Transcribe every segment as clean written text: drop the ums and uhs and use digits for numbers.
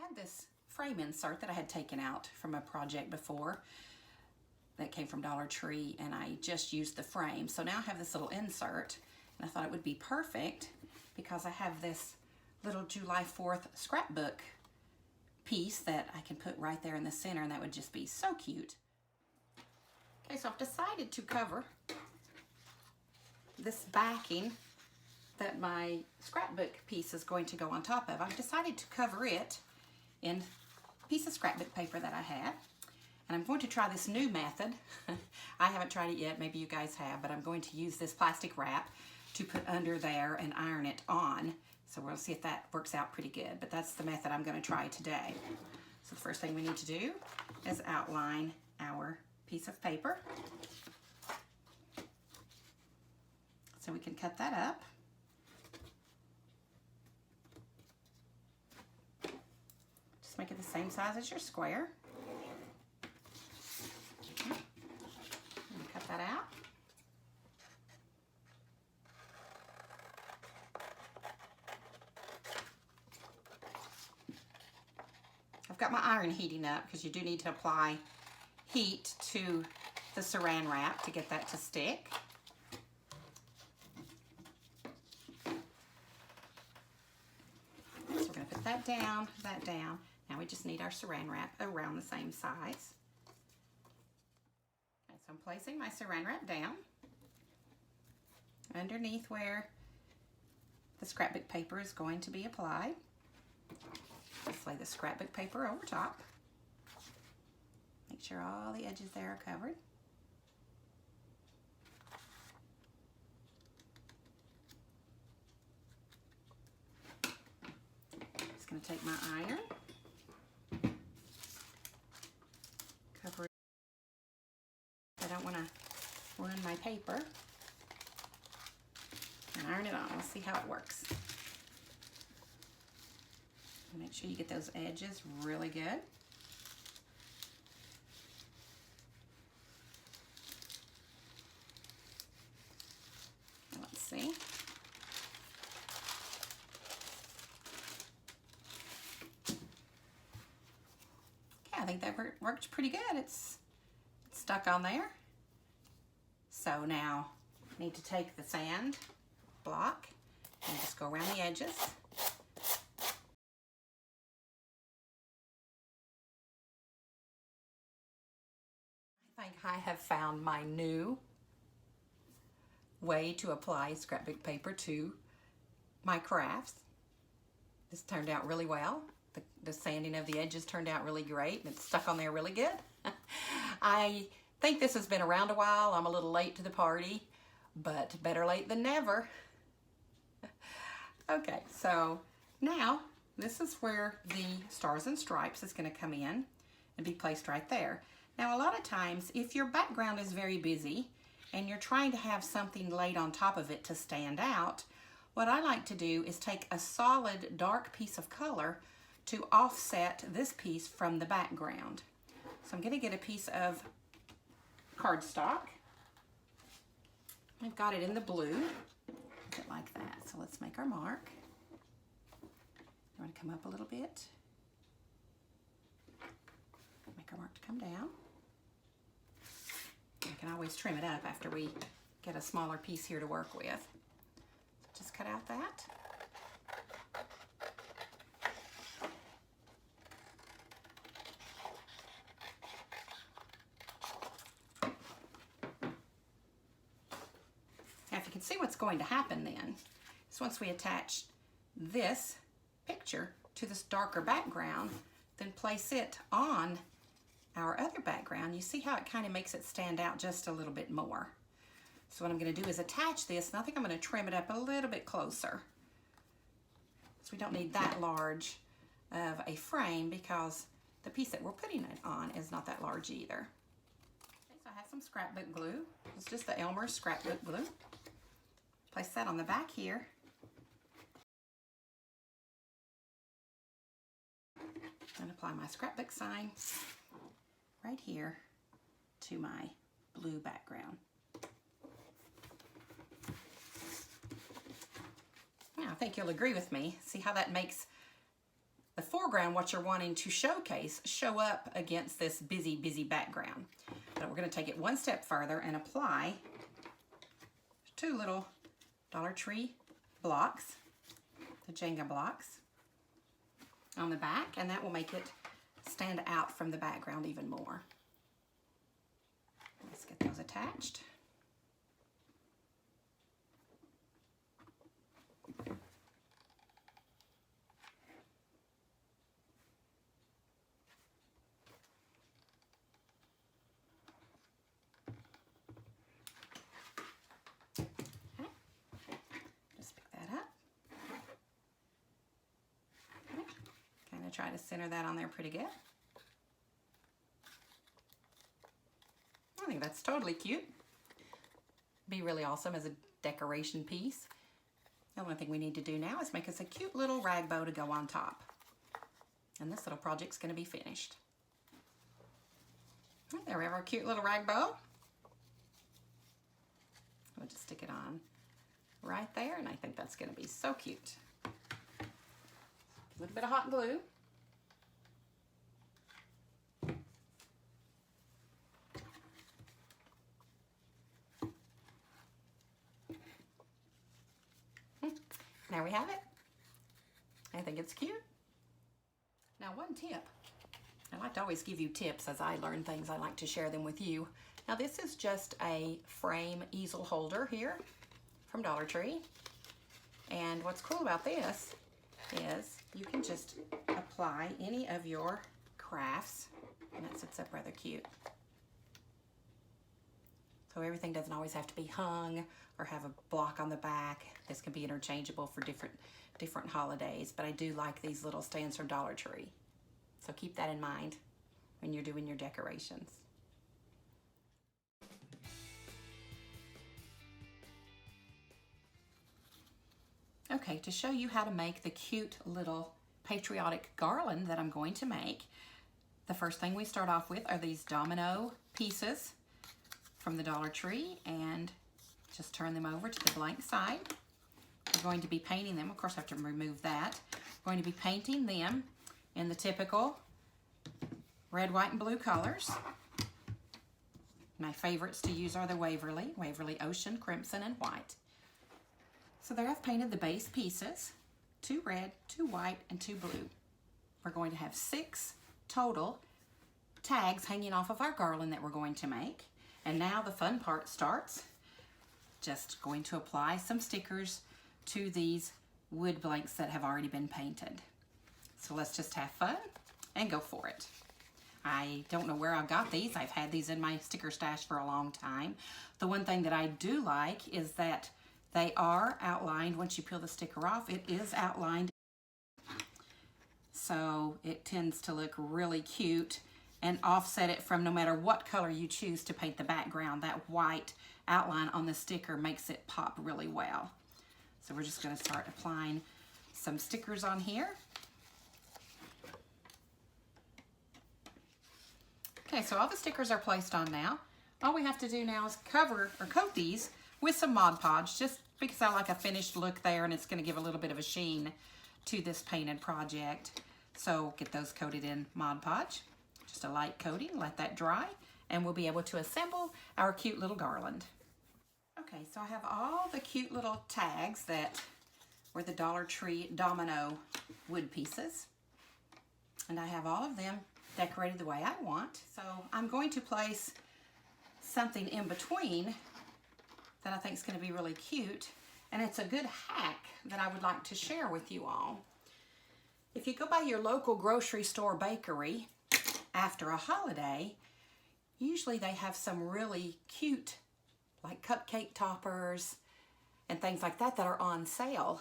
had this frame insert that I had taken out from a project before that came from Dollar Tree, and I just used the frame. So now I have this little insert, and I thought it would be perfect because I have this little July 4th scrapbook piece that I can put right there in the center, and that would just be so cute. Okay, so I've decided to cover this backing that my scrapbook piece is going to go on top of. I've decided to cover it in a piece of scrapbook paper that I had. And I'm going to try this new method. I haven't tried it yet, maybe you guys have, but I'm going to use this plastic wrap to put under there and iron it on. So we'll see if that works out pretty good, but that's the method I'm going to try today. So the first thing we need to do is outline our piece of paper. So we can cut that up. Just make it the same size as your square. Cut that out. I've got my iron heating up because you do need to apply heat to the saran wrap to get that to stick. So we're going to put that down, that down. Now we just need our saran wrap around the same size. Okay, so I'm placing my saran wrap down underneath where the scrapbook paper is going to be applied. Just lay the scrapbook paper over top. Make sure all the edges there are covered. Just going to take my iron, cover it. I don't want to ruin my paper. And iron it on. Let's see how it works. Make sure you get those edges really good. Let's see. Okay, I think that worked pretty good. It's stuck on there. So now I need to take the sand block and just go around the edges. I think I have found my new way to apply scrapbook paper to my crafts. This turned out really well. The sanding of the edges turned out really great, and it's stuck on there really good. I think this has been around a while. I'm a little late to the party, but better late than never. Okay, so now this is where the stars and stripes is going to come in and be placed right there. Now, a lot of times, if your background is very busy and you're trying to have something laid on top of it to stand out, what I like to do is take a solid dark piece of color to offset this piece from the background. So I'm going to get a piece of cardstock. I've got it in the blue, put it like that. So let's make our mark. You want to come up a little bit. Make our mark to come down. You can always trim it up after we get a smaller piece here to work with. So just cut out that. Now if you can see what's going to happen then, is once we attach this picture to this darker background, then place it on our other background, you see how it kind of makes it stand out just a little bit more. So what I'm going to do is attach this, and I think I'm going to trim it up a little bit closer. So we don't need that large of a frame because the piece that we're putting it on is not that large either. Okay, so I have some scrapbook glue. It's just the Elmer's scrapbook glue. Place that on the back here. And apply my scrapbook sign right here to my blue background. Now, I think you'll agree with me. See how that makes the foreground, what you're wanting to showcase, show up against this busy, busy background. But we're going to take it one step further and apply 2 little Dollar Tree blocks, the Jenga blocks, on the back, and that will make it stand out from the background even more. Let's get those attached. Try to center that on there pretty good. I think that's totally cute. Be really awesome as a decoration piece. The only thing we need to do now is make us a cute little rag bow to go on top. And this little project's going to be finished. There we have our cute little rag bow. We'll just stick it on right there, and I think that's going to be so cute. A little bit of hot glue. There we have it. I think it's cute. Now, one tip. I like to always give you tips as I learn things. I like to share them with you. Now, this is just a frame easel holder here from Dollar Tree. And what's cool about this is you can just apply any of your crafts, and it sits up rather cute. So everything doesn't always have to be hung or have a block on the back. This can be interchangeable for different holidays, but I do like these little stands from Dollar Tree. So keep that in mind when you're doing your decorations. Okay, to show you how to make the cute little patriotic garland that I'm going to make, the first thing we start off with are these domino pieces from the Dollar Tree, and just turn them over to the blank side. We're going to be painting them. Of course, I have to remove that. We're going to be painting them in the typical red, white, and blue colors. My favorites to use are the Waverly Ocean, Crimson, and White. So there I've painted the base pieces, 2 red, 2 white, and 2 blue. We're going to have 6 total tags hanging off of our garland that we're going to make. And now the fun part starts. Just going to apply some stickers to these wood blanks that have already been painted. So let's just have fun and go for it. I don't know where I've got these. I've had these in my sticker stash for a long time. The one thing that I do like is that they are outlined. Once you peel the sticker off, it is outlined. So it tends to look really cute and offset it from no matter what color you choose to paint the background. That white outline on the sticker makes it pop really well. So we're just going to start applying some stickers on here. Okay, so all the stickers are placed on now. All we have to do now is cover or coat these with some Mod Podge, just because I like a finished look there, and it's going to give a little bit of a sheen to this painted project. So get those coated in Mod Podge. Just a light coating, let that dry, and we'll be able to assemble our cute little garland. Okay, so I have all the cute little tags that were the Dollar Tree domino wood pieces, and I have all of them decorated the way I want. So I'm going to place something in between that I think is going to be really cute, and it's a good hack that I would like to share with you all. If you go by your local grocery store bakery after a holiday, usually they have some really cute, like cupcake toppers and things like that that are on sale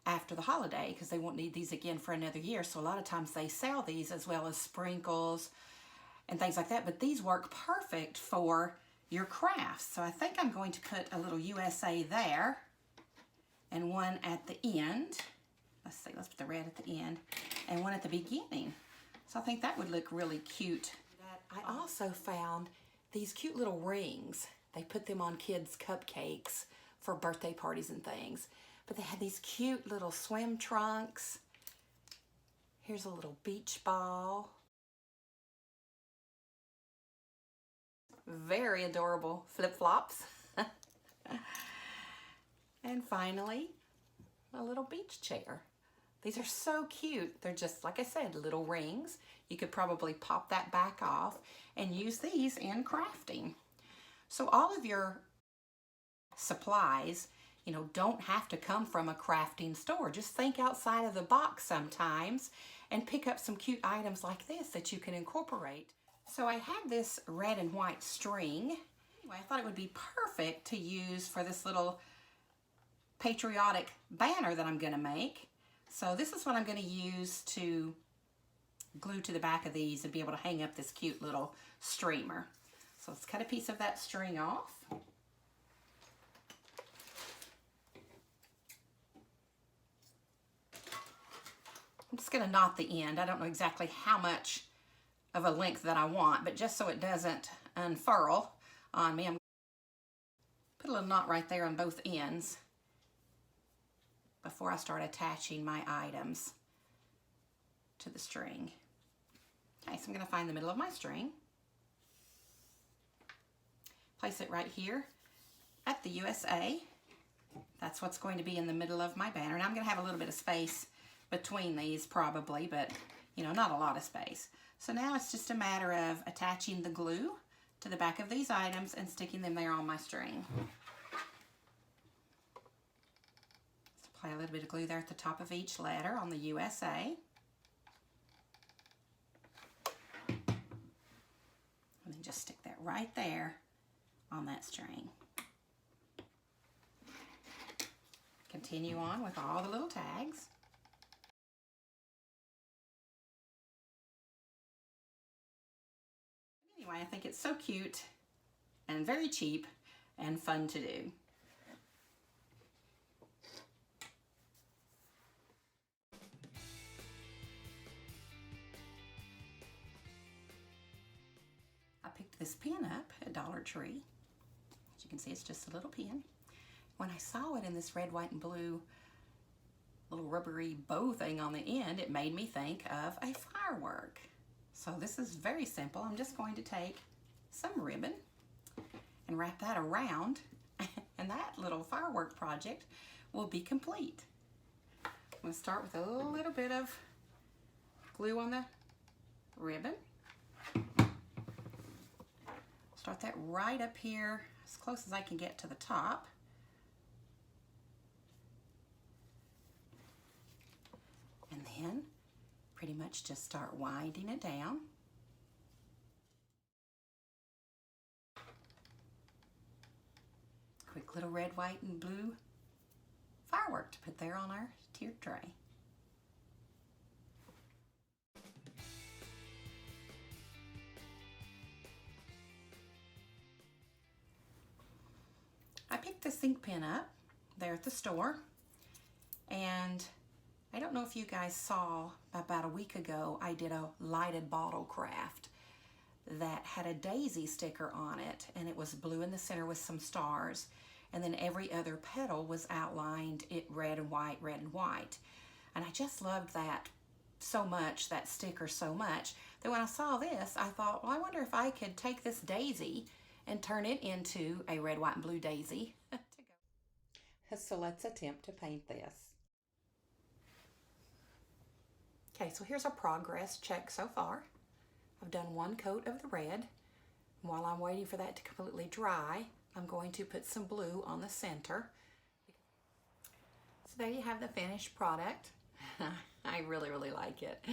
after the holiday, because they won't need these again for another year. So a lot of times they sell these, as well as sprinkles and things like that, but these work perfect for your crafts. So I think I'm going to put a little USA there and one at the end. Let's see, let's put the red at the end and one at the beginning. So I think that would look really cute. I also found these cute little rings. They put them on kids' cupcakes for birthday parties and things. But they had these cute little swim trunks. Here's a little beach ball. Very adorable flip-flops. And finally, a little beach chair. These are so cute. They're just, like I said, little rings. You could probably pop that back off and use these in crafting. So all of your supplies, you know, don't have to come from a crafting store. Just think outside of the box sometimes and pick up some cute items like this that you can incorporate. So I have this red and white string. Anyway, I thought it would be perfect to use for this little patriotic banner that I'm going to make. So this is what I'm going to use to glue to the back of these and be able to hang up this cute little streamer. So let's cut a piece of that string off. I'm just going to knot the end. I don't know exactly how much of a length that I want, but just so it doesn't unfurl on me, I'm going to put a little knot right there on both ends before I start attaching my items to the string. Okay, so I'm going to find the middle of my string, place it right here at the USA. That's what's going to be in the middle of my banner. And I'm going to have a little bit of space between these probably, but you know, not a lot of space. So now it's just a matter of attaching the glue to the back of these items and sticking them there on my string. Apply a little bit of glue there at the top of each letter on the USA. And then just stick that right there on that string. Continue on with all the little tags. Anyway, I think it's so cute and very cheap and fun to do. I picked this pin up at Dollar Tree. As you can see, it's just a little pin. When I saw it in this red, white, and blue little rubbery bow thing on the end, it made me think of a firework. So this is very simple. I'm just going to take some ribbon and wrap that around, and that little firework project will be complete. I'm going to start with a little bit of glue on the ribbon. Start that right up here as close as I can get to the top. And then pretty much just start winding it down. Quick little red, white, and blue firework to put there on our tiered tray. I picked this ink pen up there at the store, and I don't know if you guys saw, about a week ago, I did a lighted bottle craft that had a daisy sticker on it, and it was blue in the center with some stars, and then every other petal was outlined it red and white, red and white. And I just loved that so much, that sticker so much, that when I saw this, I thought, well, I wonder if I could take this daisy and turn it into a red, white, and blue daisy. So let's attempt to paint this. Okay, so here's a progress check so far. I've done one coat of the red. While I'm waiting for that to completely dry, I'm going to put some blue on the center. So there you have the finished product. I really, really like it.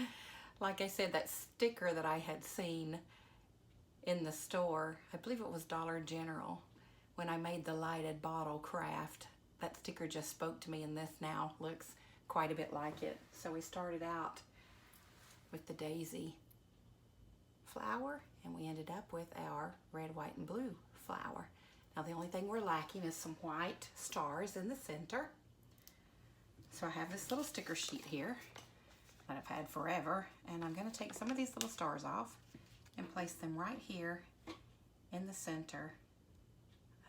Like I said, that sticker that I had seen in the store, I believe it was Dollar General, when I made the lighted bottle craft, that sticker just spoke to me, and this now looks quite a bit like it. So we started out with the daisy flower, and we ended up with our red, white, and blue flower. Now the only thing we're lacking is some white stars in the center. So I have this little sticker sheet here that I've had forever, and I'm going to take some of these little stars off and place them right here in the center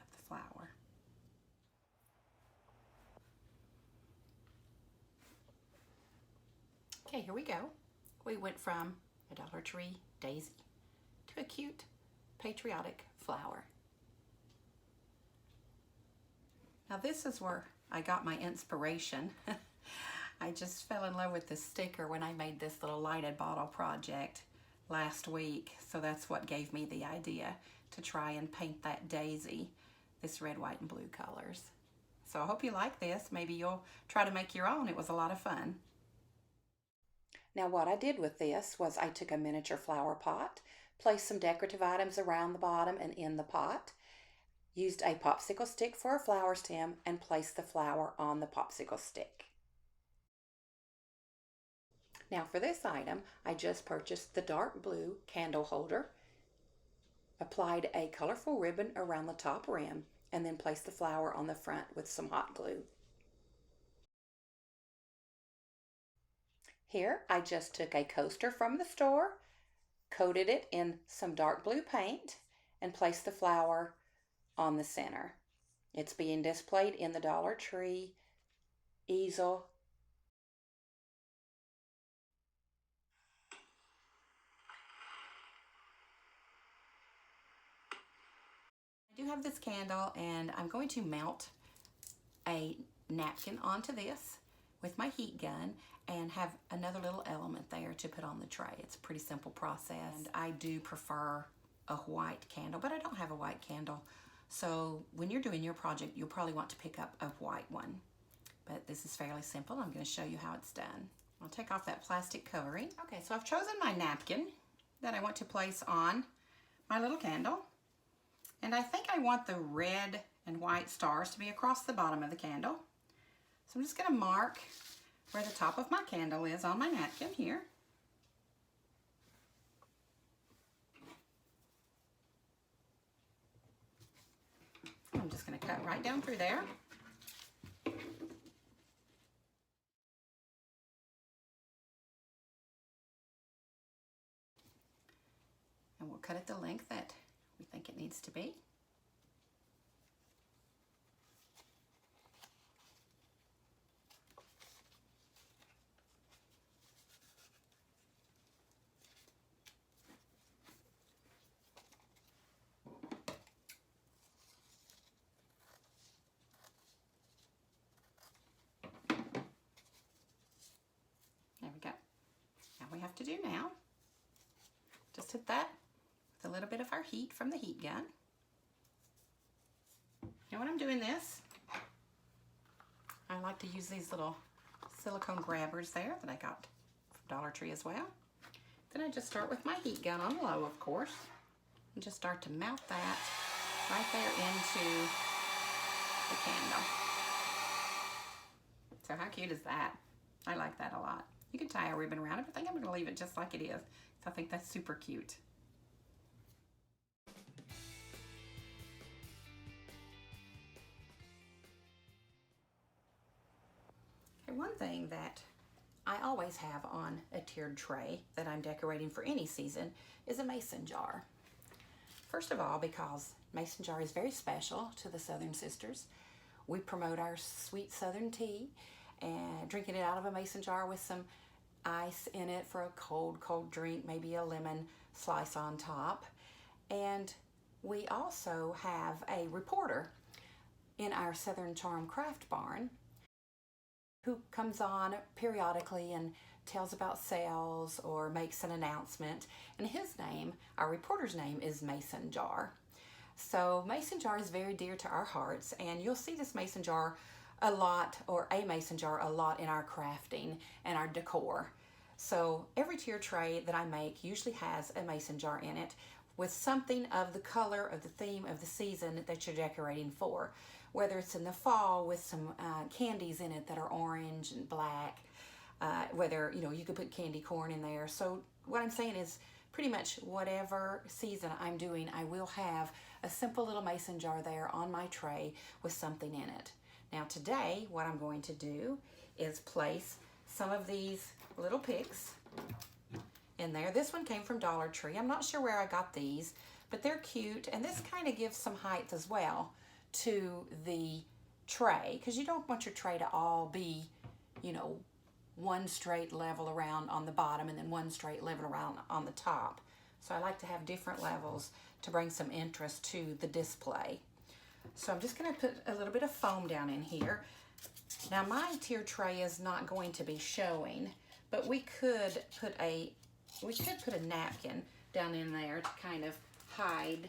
of the flower. Okay, here we go. we went from a Dollar Tree daisy to a cute patriotic flower. Now this is where I got my inspiration. I just fell in love with this sticker when I made this little lighted bottle project last week. So that's what gave me the idea to try and paint that daisy, this red, white, and blue colors. So I hope you like this. Maybe you'll try to make your own. It was a lot of fun. Now what I did with this was I took a miniature flower pot, placed some decorative items around the bottom and in the pot, used a popsicle stick for a flower stem, and placed the flower on the popsicle stick. Now for this item, I just purchased the dark blue candle holder, applied a colorful ribbon around the top rim, and then placed the flower on the front with some hot glue. Here, I just took a coaster from the store, coated it in some dark blue paint, and placed the flower on the center. It's being displayed in the Dollar Tree easel. I do have this candle, and I'm going to mount a napkin onto this with my heat gun and have another little element there to put on the tray. It's a pretty simple process. And I do prefer a white candle, but I don't have a white candle. So when you're doing your project, you'll probably want to pick up a white one. But this is fairly simple. I'm going to show you how it's done. I'll take off that plastic covering. Okay, so I've chosen my napkin that I want to place on my little candle. And I think I want the red and white stars to be across the bottom of the candle. So I'm just going to mark where the top of my candle is on my napkin here. I'm just going to cut right down through there. And we'll cut it the length that we think it needs to be. There we go. Now we have to do now, just hit that with a little bit of our heat from the heat gun. And when I'm doing this, I like to use these little silicone grabbers there that I got from Dollar Tree as well. Then I just start with my heat gun on low, of course, and just start to mount that right there into the candle. So how cute is that? I like that a lot. You can tie a ribbon around it, but I think I'm going to leave it just like it is. So I think that's super cute. Okay, one thing that I always have on a tiered tray that I'm decorating for any season is a mason jar. First of all, because mason jar is very special to the Southern Sisters. We promote our sweet Southern tea and drinking it out of a mason jar with some ice in it for a cold drink, maybe a lemon slice on top. And we also have a reporter in our Southern Charm Craft Barn who comes on periodically and tells about sales or makes an announcement. And his name, our reporter's name, is Mason Jar. So mason jar is very dear to our hearts, and you'll see this mason jar a lot, or a mason jar a lot, in our crafting and our decor. So every tier tray that I make usually has a mason jar in it with something of the color of the theme of the season that you're decorating for. Whether it's in the fall with some candies in it that are orange and black, whether, you could put candy corn in there. So what I'm saying is pretty much whatever season I'm doing, I will have a simple little mason jar there on my tray with something in it. Now today, what I'm going to do is place some of these little picks in there. This one came from Dollar Tree. I'm not sure where I got these, but they're cute, and this kind of gives some height as well to the tray, because you don't want your tray to all be, one straight level around on the bottom and then one straight level around on the top. So I like to have different levels to bring some interest to the display. So I'm just going to put a little bit of foam down in here. Now my tier tray is not going to be showing, but we could put a napkin down in there to kind of hide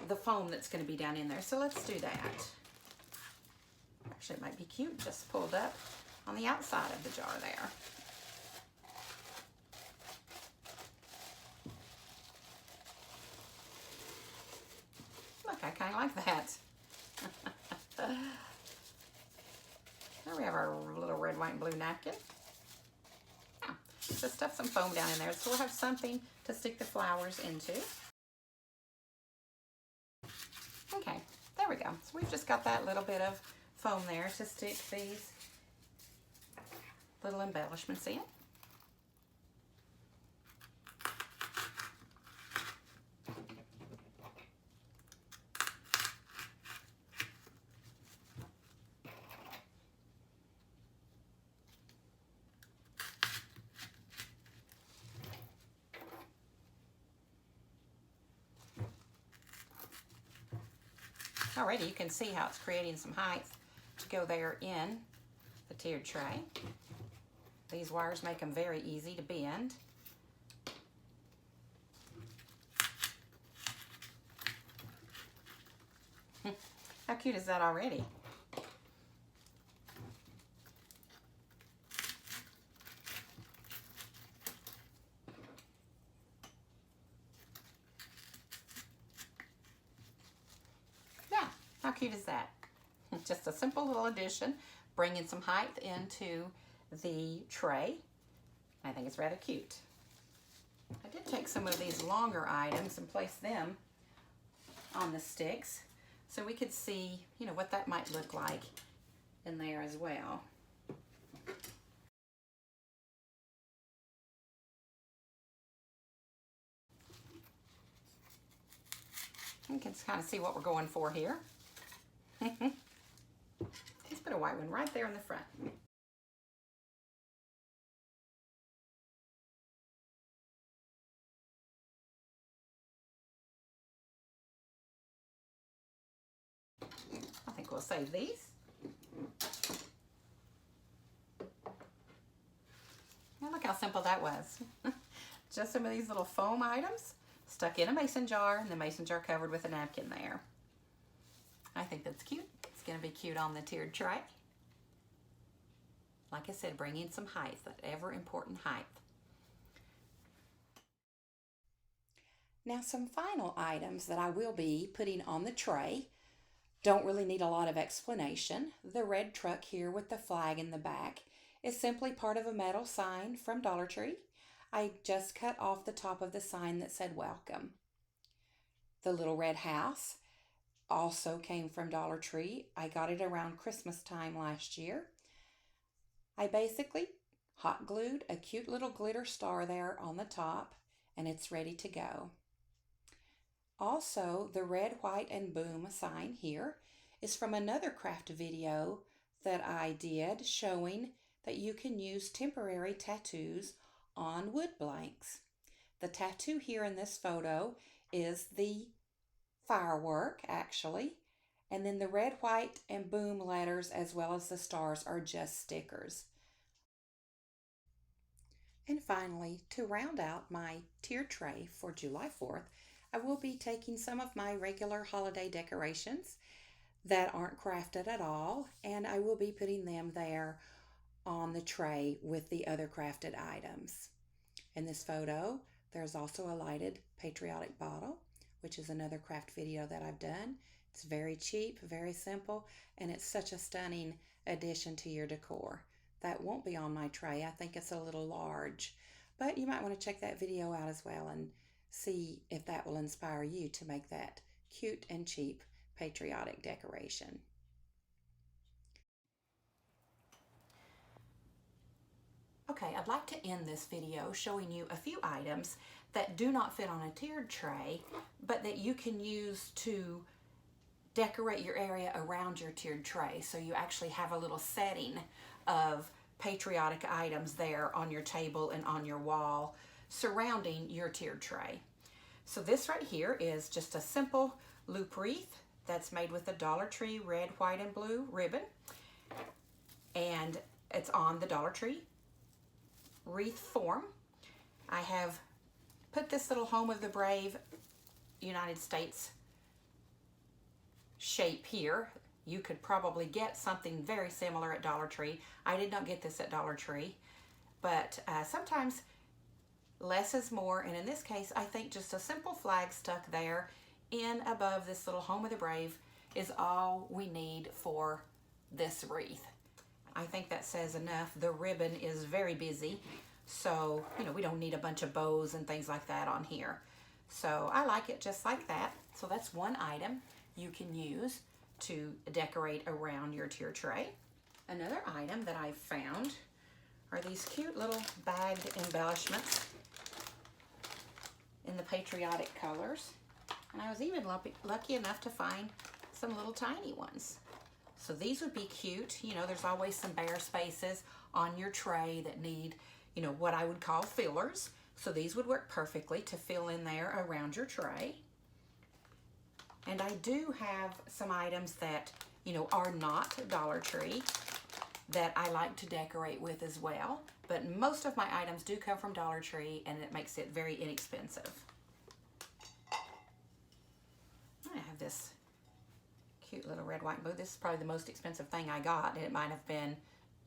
the foam that's going to be down in there. So let's do that. Actually, it might be cute just pulled up on the outside of the jar there. Look, I kind of like that. There we have our little red, white, and blue napkin. Yeah, just stuff some foam down in there so we'll have something to stick the flowers into. Okay, there we go. So we've just got that little bit of foam there to stick these little embellishments in. Already you can see how it's creating some height to go there in the tiered tray. These wires make them very easy to bend. How cute is that already? How cute is that? Just a simple little addition, bringing some height into the tray. I think it's rather cute. I did take some of these longer items and place them on the sticks so we could see, you know, what that might look like in there as well. You can kind of see what we're going for here. Let's put a white one right there in the front. I think we'll save these. Now look how simple that was. Just some of these little foam items stuck in a mason jar, and the mason jar covered with a napkin there. I think that's cute. It's going to be cute on the tiered tray. Like I said, bringing some height, that ever important height. Now some final items that I will be putting on the tray don't really need a lot of explanation. The red truck here with the flag in the back is simply part of a metal sign from Dollar Tree. I just cut off the top of the sign that said welcome. The little red house also came from Dollar Tree. I got it around Christmas time last year. I basically hot glued a cute little glitter star there on the top, and it's ready to go. Also, the red, white, and boom sign here is from another craft video that I did showing that you can use temporary tattoos on wood blanks. The tattoo here in this photo is the firework, actually, and then the red, white, and boom letters as well as the stars are just stickers. And finally, to round out my tier tray for July 4th, I will be taking some of my regular holiday decorations that aren't crafted at all, and I will be putting them there on the tray with the other crafted items. In this photo, there's also a lighted Patriotic bottle, which is another craft video that I've done. It's very cheap, very simple, and it's such a stunning addition to your decor. That won't be on my tray. I think it's a little large, but you might want to check that video out as well and see if that will inspire you to make that cute and cheap patriotic decoration. Okay, I'd like to end this video showing you a few items that do not fit on a tiered tray, but that you can use to decorate your area around your tiered tray. So you actually have a little setting of patriotic items there on your table and on your wall surrounding your tiered tray. So this right here is just a simple loop wreath that's made with a Dollar Tree red, white, and blue ribbon. And it's on the Dollar Tree wreath form. I have put this little Home of the Brave United States shape here. You could probably get something very similar at Dollar Tree. I did not get this at Dollar Tree, but sometimes less is more, and in this case, I think just a simple flag stuck there in above this little Home of the Brave is all we need for this wreath. I think that says enough. The ribbon is very busy, so we don't need a bunch of bows and things like that on here. So I like it just like that. So that's one item you can use to decorate around your tier tray. Another item that I've found are these cute little bagged embellishments in the patriotic colors. And I was even lucky enough to find some little tiny ones. So these would be cute. There's always some bare spaces on your tray that need, what I would call fillers. So these would work perfectly to fill in there around your tray. And I do have some items that, are not Dollar Tree that I like to decorate with as well. But most of my items do come from Dollar Tree, and it makes it very inexpensive. I have this cute little red, white, and blue. This is probably the most expensive thing I got, and it might have been,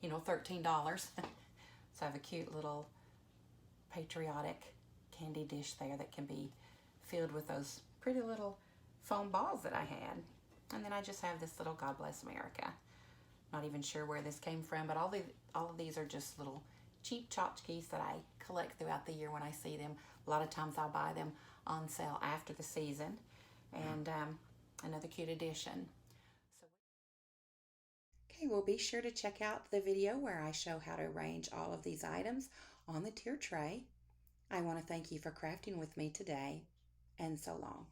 $13. So I have a cute little patriotic candy dish there that can be filled with those pretty little foam balls that I had. And then I just have this little God Bless America. Not even sure where this came from, but all of these are just little cheap tchotchkes that I collect throughout the year when I see them. A lot of times I'll buy them on sale after the season. And another cute addition. Okay, well, be sure to check out the video where I show how to arrange all of these items on the tier tray. I want to thank you for crafting with me today, and so long.